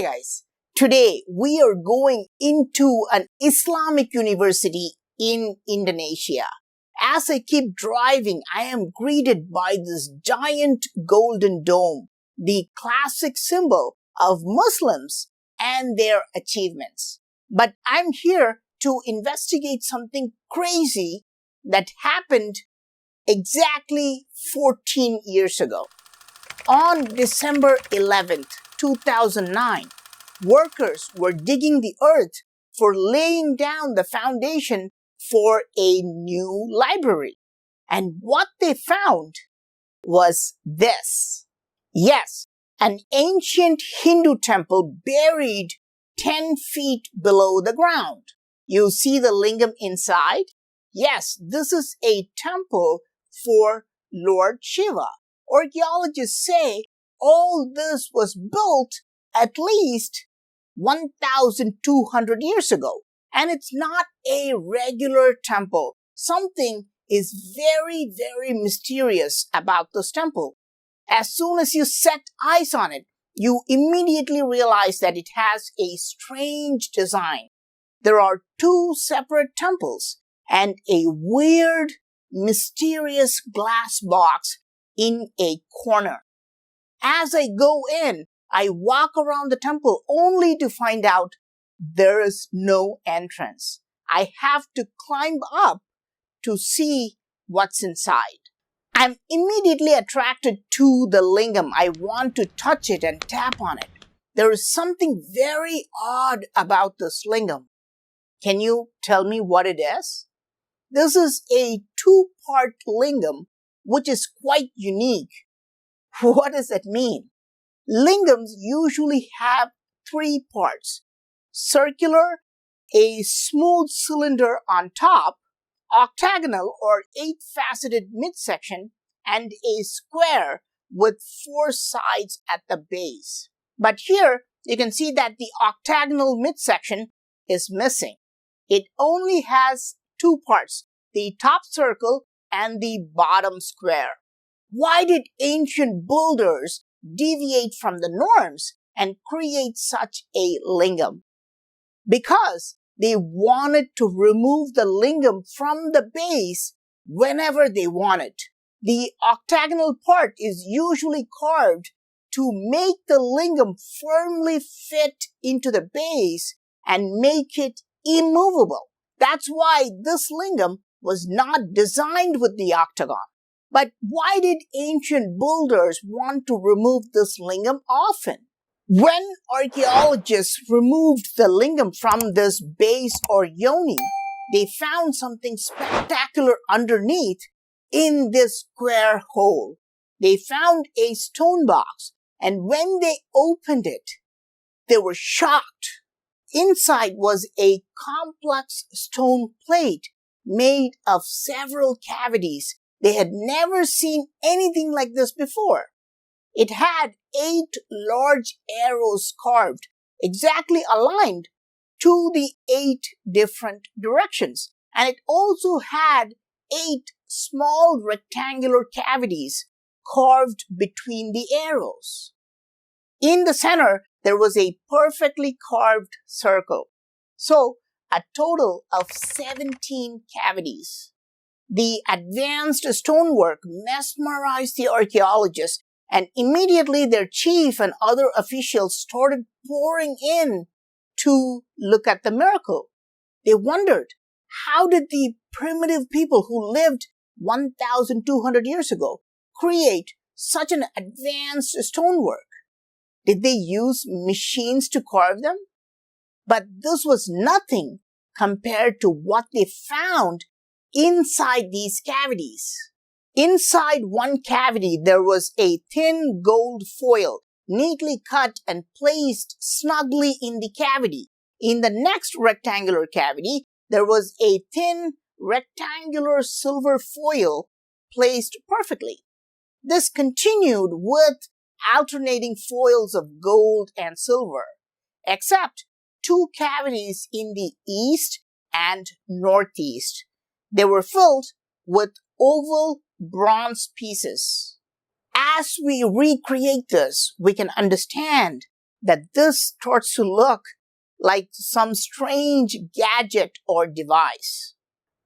Hey guys, today we are going into an Islamic university in Indonesia. As I keep driving, I am greeted by this giant golden dome, the classic symbol of Muslims and their achievements. But I'm here to investigate something crazy that happened exactly 14 years ago. On December 11th, 2009, workers were digging the earth for laying down the foundation for a new library. And what they found was this. Yes, an ancient Hindu temple buried 10 feet below the ground. You see the lingam inside? Yes, this is a temple for Lord Shiva. Archaeologists say all this was built at least 1,200 years ago. And it's not a regular temple. Something is very, very mysterious about this temple. As soon as you set eyes on it, you immediately realize that it has a strange design. There are two separate temples and a weird, mysterious glass box in a corner. As I go in, I walk around the temple only to find out there is no entrance. I have to climb up to see what's inside. I'm immediately attracted to the lingam. I want to touch it and tap on it. There is something very odd about this lingam. Can you tell me what it is? This is a two-part lingam, which is quite unique. What does that mean? Lingams usually have three parts: circular, a smooth cylinder on top, octagonal or eight-faceted midsection, and a square with four sides at the base. But here, you can see that the octagonal midsection is missing. It only has two parts, the top circle and the bottom square. Why did ancient builders deviate from the norms and create such a lingam? Because they wanted to remove the lingam from the base whenever they wanted. The octagonal part is usually carved to make the lingam firmly fit into the base and make it immovable. That's why this lingam was not designed with the octagon. But why did ancient builders want to remove this lingam often? When archaeologists removed the lingam from this base or yoni, they found something spectacular underneath in this square hole. They found a stone box, and when they opened it, they were shocked. Inside was a complex stone plate made of several cavities. They had never seen anything like this before. It had 8 large arrows carved, exactly aligned to the 8 different directions. And it also had 8 small rectangular cavities carved between the arrows. In the center, there was a perfectly carved circle. So, a total of 17 cavities. The advanced stonework mesmerized the archaeologists, and immediately their chief and other officials started pouring in to look at the miracle. They wondered, how did the primitive people who lived 1,200 years ago create such an advanced stonework? Did they use machines to carve them? But this was nothing compared to what they found inside these cavities. Inside one cavity, there was a thin gold foil, neatly cut and placed snugly in the cavity. In the next rectangular cavity, there was a thin rectangular silver foil placed perfectly. This continued with alternating foils of gold and silver, except 2 cavities in the east and northeast. They were filled with oval bronze pieces. As we recreate this, we can understand that this starts to look like some strange gadget or device.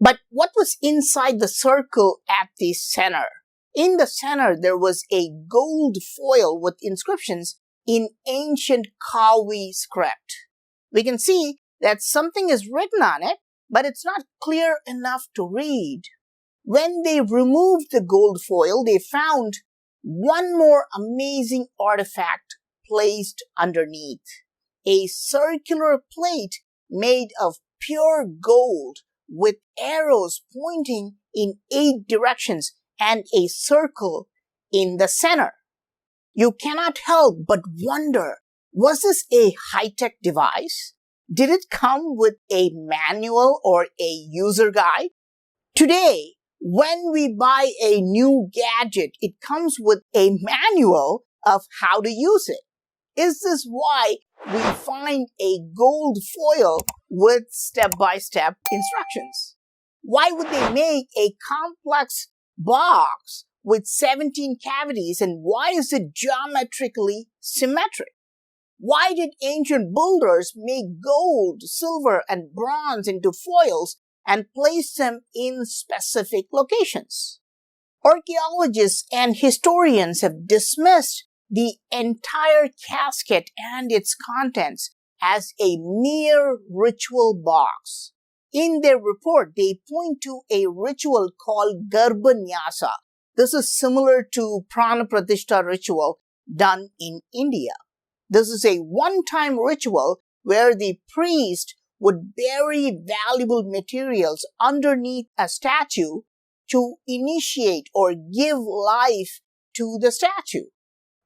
But what was inside the circle at the center? In the center, there was a gold foil with inscriptions in ancient Kawi script. We can see that something is written on it, but it's not clear enough to read. When they removed the gold foil, they found one more amazing artifact placed underneath. A circular plate made of pure gold with arrows pointing in 8 directions and a circle in the center. You cannot help but wonder, was this a high-tech device? Did it come with a manual or a user guide? Today, when we buy a new gadget, it comes with a manual of how to use it. Is this why we find a gold foil with step-by-step instructions? Why would they make a complex box with 17 cavities, and why is it geometrically symmetric? Why did ancient builders make gold, silver, and bronze into foils and place them in specific locations? Archaeologists and historians have dismissed the entire casket and its contents as a mere ritual box. In their report, they point to a ritual called Garbhanyasa. This is similar to Prana Pratishta ritual done in India. This is a one-time ritual where the priest would bury valuable materials underneath a statue to initiate or give life to the statue.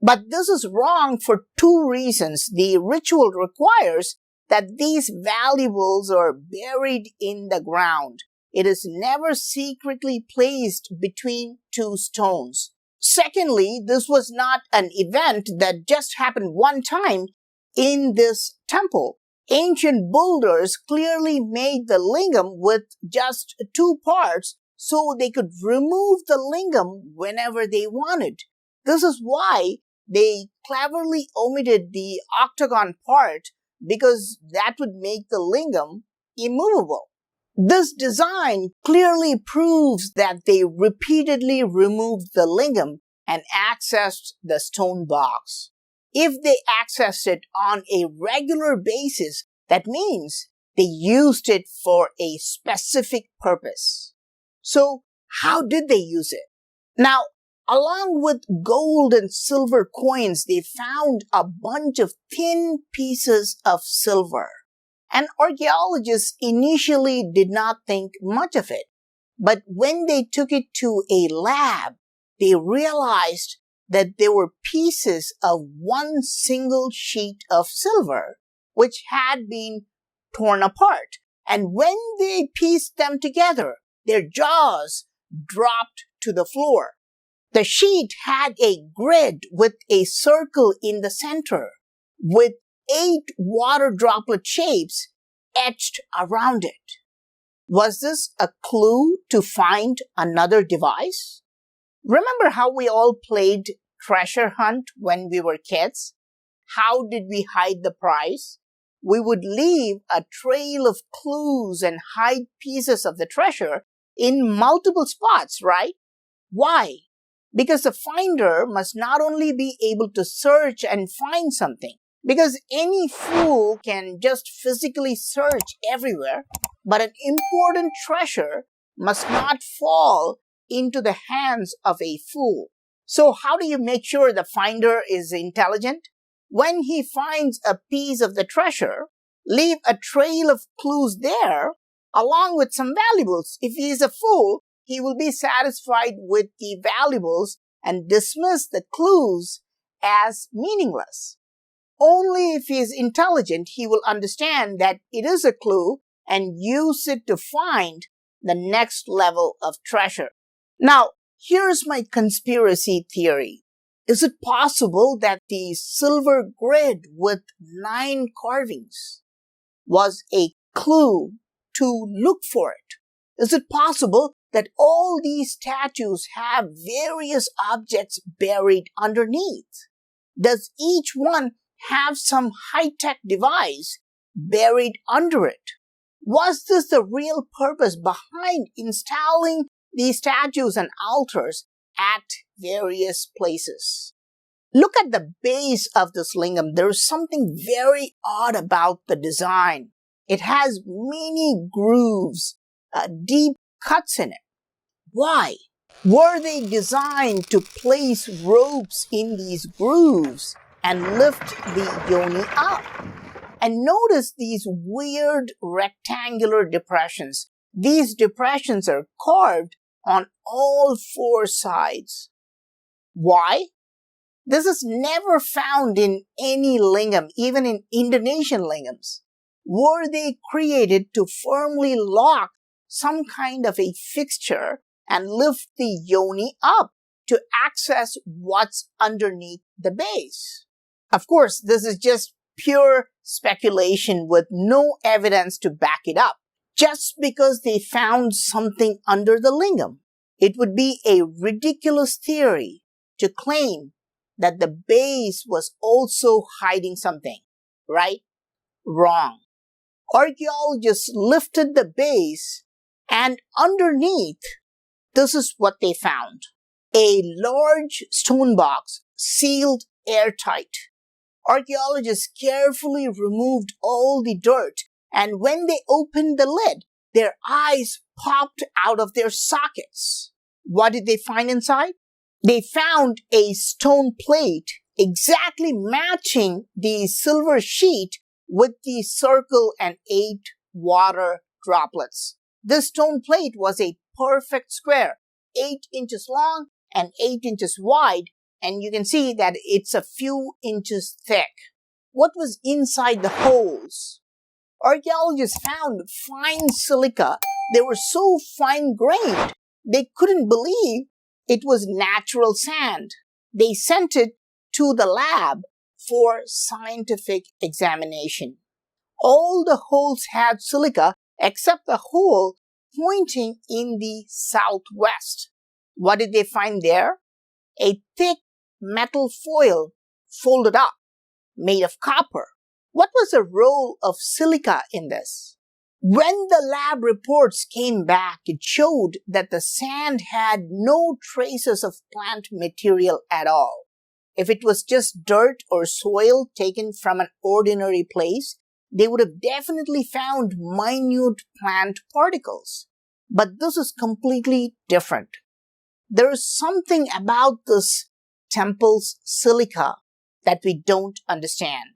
But this is wrong for 2 reasons. The ritual requires that these valuables are buried in the ground. It is never secretly placed between 2 stones. Secondly, this was not an event that just happened one time in this temple. Ancient builders clearly made the lingam with just 2 parts so they could remove the lingam whenever they wanted. This is why they cleverly omitted the octagon part, because that would make the lingam immovable. This design clearly proves that they repeatedly removed the lingam and accessed the stone box. If they accessed it on a regular basis, that means they used it for a specific purpose. So, how did they use it? Now, along with gold and silver coins, they found a bunch of thin pieces of silver. And archaeologists initially did not think much of it. But when they took it to a lab, they realized that there were pieces of one single sheet of silver which had been torn apart. And when they pieced them together, their jaws dropped to the floor. The sheet had a grid with a circle in the center with 8 water droplet shapes etched around it. Was this a clue to find another device? Remember how we all played treasure hunt when we were kids? How did we hide the prize? We would leave a trail of clues and hide pieces of the treasure in multiple spots, right? Why? Because the finder must not only be able to search and find something, because any fool can just physically search everywhere, but an important treasure must not fall into the hands of a fool. So how do you make sure the finder is intelligent? When he finds a piece of the treasure, leave a trail of clues there along with some valuables. If he is a fool, he will be satisfied with the valuables and dismiss the clues as meaningless. Only if he is intelligent, he will understand that it is a clue and use it to find the next level of treasure. Now, here's my conspiracy theory. Is it possible that the silver grid with 9 carvings was a clue to look for it? Is it possible that all these statues have various objects buried underneath? Does each one have some high-tech device buried under it? Was this the real purpose behind installing these statues and altars at various places? Look at the base of this lingam. There is something very odd about the design. It has many grooves, deep cuts in it. Why? Were they designed to place ropes in these grooves and lift the yoni up? And notice these weird rectangular depressions. These depressions are carved on all four sides. Why? This is never found in any lingam, even in Indonesian lingams. Were they created to firmly lock some kind of a fixture and lift the yoni up to access what's underneath the base? Of course, this is just pure speculation with no evidence to back it up. Just because they found something under the lingam, it would be a ridiculous theory to claim that the base was also hiding something, right? Wrong. Archaeologists lifted the base, and underneath, this is what they found. A large stone box, sealed airtight. Archaeologists carefully removed all the dirt, and when they opened the lid, their eyes popped out of their sockets. What did they find inside? They found a stone plate exactly matching the silver sheet with the circle and 8 water droplets. This stone plate was a perfect square, 8 inches long and 8 inches wide, and you can see that it's a few inches thick. What was inside the holes? Archaeologists found fine silica. They were so fine-grained, they couldn't believe it was natural sand. They sent it to the lab for scientific examination. All the holes had silica except the hole pointing in the southwest. What did they find there? A thick metal foil folded up, made of copper. What was the role of silica in this? When the lab reports came back, it showed that the sand had no traces of plant material at all. If it was just dirt or soil taken from an ordinary place, they would have definitely found minute plant particles. But this is completely different. There is something about this temple's silica that we don't understand.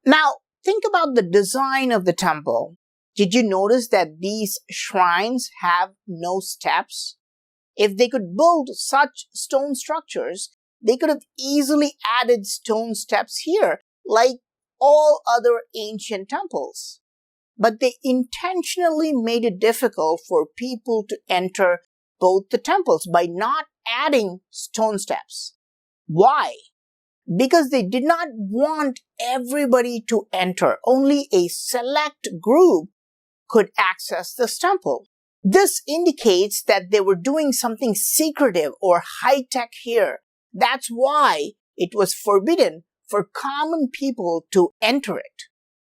Now, think about the design of the temple. Did you notice that these shrines have no steps? If they could build such stone structures, they could have easily added stone steps here, like all other ancient temples. But they intentionally made it difficult for people to enter both the temples by not adding stone steps. Why? Because they did not want everybody to enter. Only a select group could access this temple. This indicates that they were doing something secretive or high-tech here. That's why it was forbidden for common people to enter it.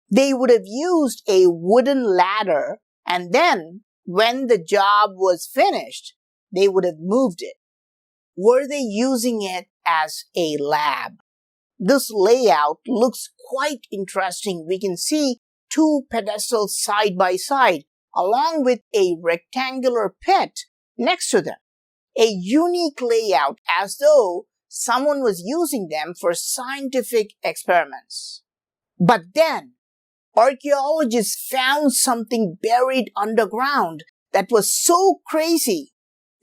They would have used a wooden ladder, and then, when the job was finished, they would have moved it. Were they using it as a lab? This layout looks quite interesting. We can see 2 pedestals side by side, along with a rectangular pit next to them. A unique layout, as though someone was using them for scientific experiments. But then, archaeologists found something buried underground that was so crazy,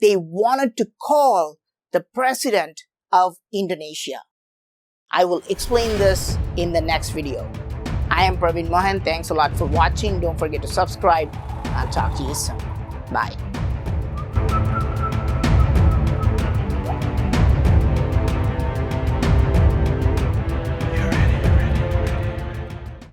they wanted to call the president of Indonesia. I will explain this in the next video. I am Praveen Mohan. Thanks a lot for watching. Don't forget to subscribe. I'll talk to you soon. Bye.